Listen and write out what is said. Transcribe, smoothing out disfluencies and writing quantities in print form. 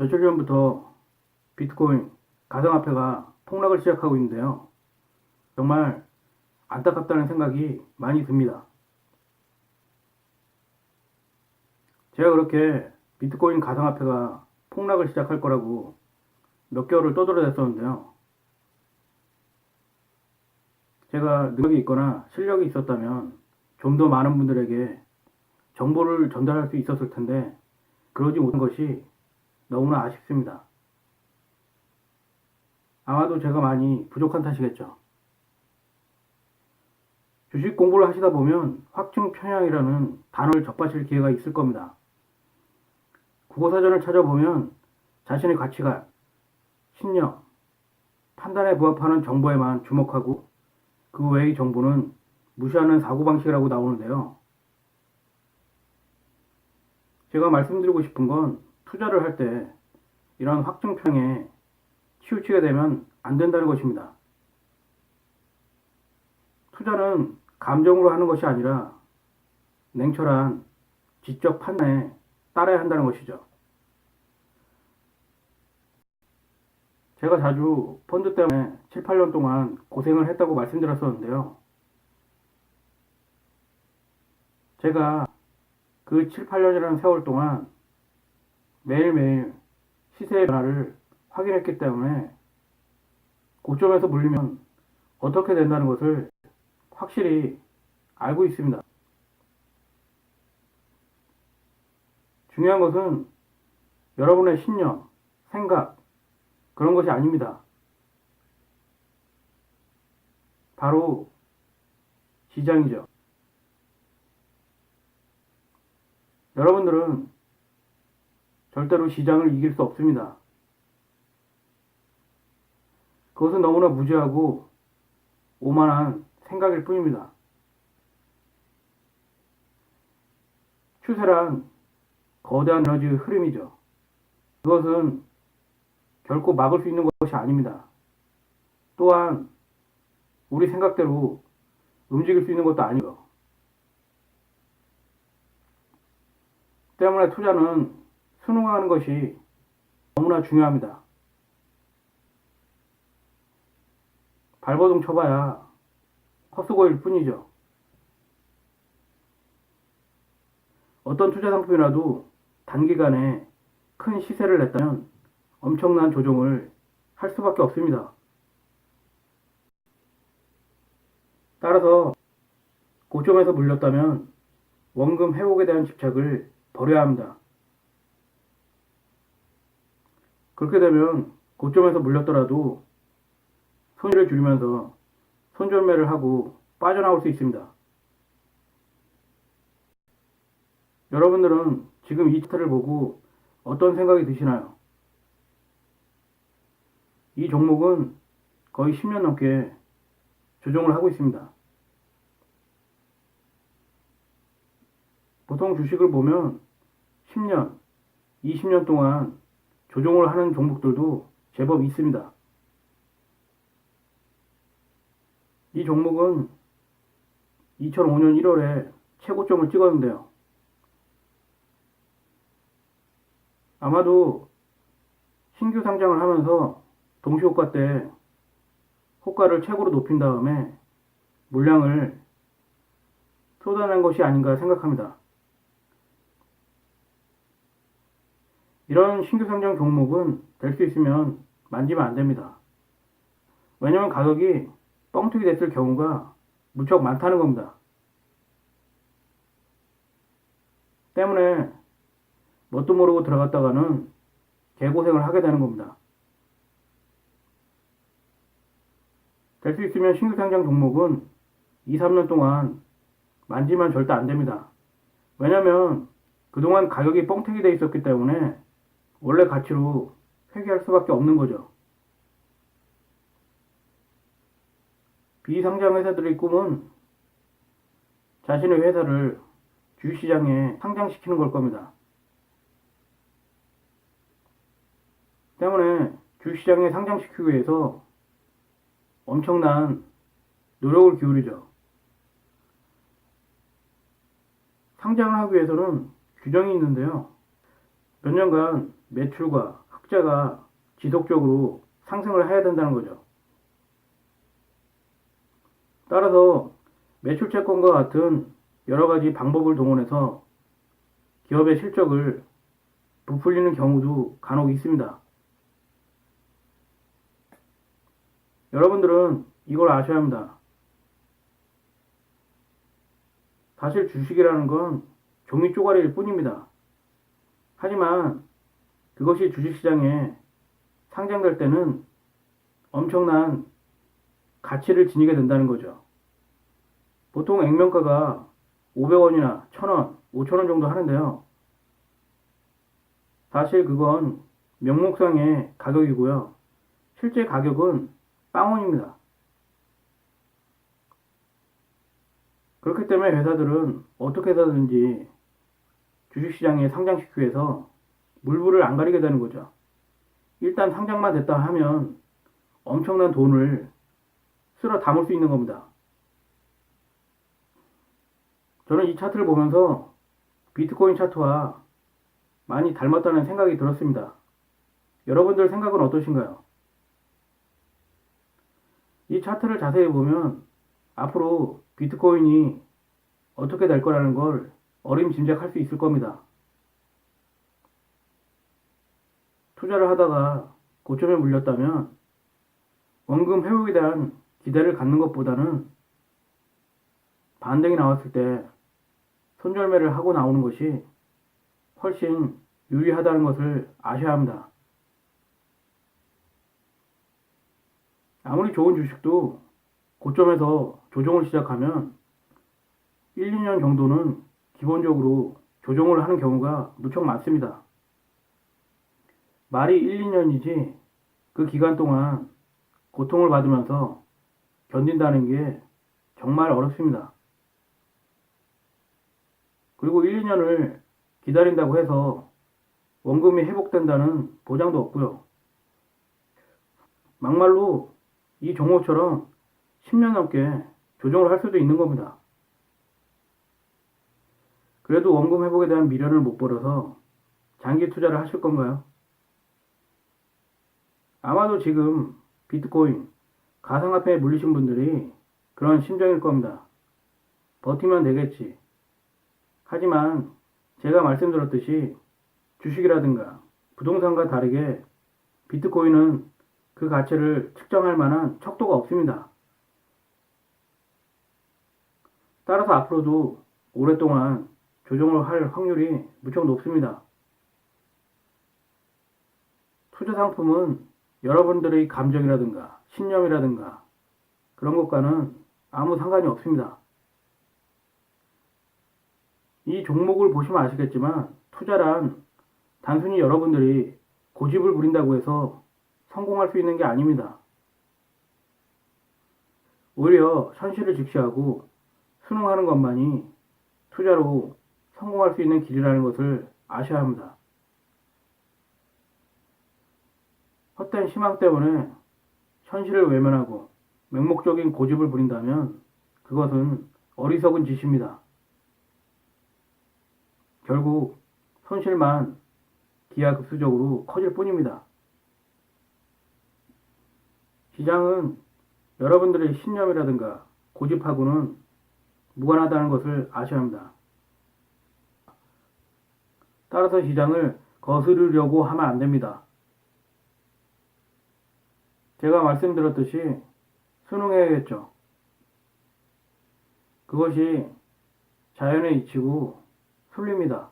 며칠 전부터 비트코인 가상화폐가 폭락을 시작하고 있는데요. 정말 안타깝다는 생각이 많이 듭니다. 제가 그렇게 비트코인 가상화폐가 폭락을 시작할 거라고 몇 개월을 떠들어댔었는데요. 제가 능력이 있거나 실력이 있었다면 좀 더 많은 분들에게 정보를 전달할 수 있었을 텐데 그러지 못한 것이 너무나 아쉽습니다. 아마도 제가 많이 부족한 탓이겠죠. 주식 공부를 하시다 보면 확증 편향이라는 단어를 접하실 기회가 있을 겁니다. 국어사전을 찾아보면 자신의 가치관, 신념, 판단에 부합하는 정보에만 주목하고 그 외의 정보는 무시하는 사고방식이라고 나오는데요. 제가 말씀드리고 싶은 건 투자를 할 때 이런 확증 편향에 치우치게 되면 안 된다는 것입니다. 투자는 감정으로 하는 것이 아니라 냉철한 지적 판단에 따라야 한다는 것이죠. 제가 자주 펀드 때문에 7, 8년 동안 고생을 했다고 말씀드렸었는데요. 제가 그 7, 8년이라는 세월 동안 매일매일 시세의 변화를 확인했기 때문에 고점에서 물리면 어떻게 된다는 것을 확실히 알고 있습니다. 중요한 것은 여러분의 신념, 생각, 그런 것이 아닙니다. 바로 시장이죠. 여러분들은 절대로 시장을 이길 수 없습니다. 그것은 너무나 무지하고 오만한 생각일 뿐입니다. 추세란 거대한 에너지 흐름이죠. 그것은 결코 막을 수 있는 것이 아닙니다. 또한 우리 생각대로 움직일 수 있는 것도 아니고 때문에 투자는 순응하는 것이 너무나 중요합니다. 발버둥 쳐봐야 헛수고일 뿐이죠. 어떤 투자 상품이라도 단기간에 큰 시세를 냈다면 엄청난 조정을 할 수밖에 없습니다. 따라서 고점에서 물렸다면 원금 회복에 대한 집착을 버려야 합니다. 그렇게 되면 고점에서 물렸더라도 손실을 줄이면서 손절매를 하고 빠져나올 수 있습니다. 여러분들은 지금 이 차트를 보고 어떤 생각이 드시나요? 이 종목은 거의 10년 넘게 조정을 하고 있습니다. 보통 주식을 보면 10년, 20년 동안 조정을 하는 종목들도 제법 있습니다. 이 종목은 2005년 1월에 최고점을 찍었는데요. 아마도 신규 상장을 하면서 동시호가 때 호가를 최고로 높인 다음에 물량을 쏟아낸 것이 아닌가 생각합니다. 이런 신규 상장 종목은 될 수 있으면 만지면 안 됩니다. 왜냐면 가격이 뻥튀기 됐을 경우가 무척 많다는 겁니다. 때문에 뭣도 모르고 들어갔다가는 개고생을 하게 되는 겁니다. 될 수 있으면 신규 상장 종목은 2, 3년 동안 만지면 절대 안 됩니다. 왜냐면 그동안 가격이 뻥튀기 돼 있었기 때문에 원래 가치로 회귀할 수밖에 없는 거죠. 비상장 회사들의 꿈은 자신의 회사를 주식시장에 상장시키는 걸 겁니다. 때문에 주식시장에 상장시키기 위해서 엄청난 노력을 기울이죠. 상장을 하기 위해서는 규정이 있는데요. 몇 년간 매출과 흑자가 지속적으로 상승을 해야 된다는 거죠. 따라서 매출채권과 같은 여러 가지 방법을 동원해서 기업의 실적을 부풀리는 경우도 간혹 있습니다. 여러분들은 이걸 아셔야 합니다. 사실 주식이라는 건 종이 쪼가리일 뿐입니다. 하지만 그것이 주식시장에 상장될 때는 엄청난 가치를 지니게 된다는 거죠. 보통 액면가가 500원이나 1000원, 5000원 정도 하는데요. 사실 그건 명목상의 가격이고요. 실제 가격은 빵원입니다. 그렇기 때문에 회사들은 어떻게 해서든지 주식시장에 상장시키기 위해서 물불을 안 가리게 되는 거죠. 일단 상장만 됐다 하면 엄청난 돈을 쓸어 담을 수 있는 겁니다. 저는 이 차트를 보면서 비트코인 차트와 많이 닮았다는 생각이 들었습니다. 여러분들 생각은 어떠신가요? 이 차트를 자세히 보면 앞으로 비트코인이 어떻게 될 거라는 걸 어림짐작할 수 있을 겁니다. 투자를 하다가 고점에 물렸다면 원금 회복에 대한 기대를 갖는 것보다는 반등이 나왔을 때 손절매를 하고 나오는 것이 훨씬 유리하다는 것을 아셔야 합니다. 아무리 좋은 주식도 고점에서 조정을 시작하면 1, 2년 정도는 기본적으로 조정을 하는 경우가 무척 많습니다. 말이 1, 2년이지 그 기간 동안 고통을 받으면서 견딘다는 게 정말 어렵습니다. 그리고 1, 2년을 기다린다고 해서 원금이 회복된다는 보장도 없고요. 막말로 이 종목처럼 10년 넘게 조정을 할 수도 있는 겁니다. 그래도 원금 회복에 대한 미련을 못 버려서 장기 투자를 하실 건가요? 아마도 지금 비트코인, 가상화폐에 물리신 분들이 그런 심정일 겁니다. 버티면 되겠지. 하지만 제가 말씀드렸듯이 주식이라든가 부동산과 다르게 비트코인은 그 가치를 측정할 만한 척도가 없습니다. 따라서 앞으로도 오랫동안 조정을 할 확률이 무척 높습니다. 투자 상품은 여러분들의 감정이라든가 신념이라든가 그런 것과는 아무 상관이 없습니다. 이 종목을 보시면 아시겠지만 투자란 단순히 여러분들이 고집을 부린다고 해서 성공할 수 있는 게 아닙니다. 오히려 현실을 직시하고 순응하는 것만이 투자로 성공할 수 있는 길이라는 것을 아셔야 합니다. 헛된 희망 때문에 현실을 외면하고 맹목적인 고집을 부린다면 그것은 어리석은 짓입니다. 결국 손실만 기하급수적으로 커질 뿐입니다. 시장은 여러분들의 신념이라든가 고집하고는 무관하다는 것을 아셔야 합니다. 따라서 시장을 거스르려고 하면 안 됩니다. 제가 말씀드렸듯이 순응해야겠죠. 그것이 자연의 이치고 순리입니다.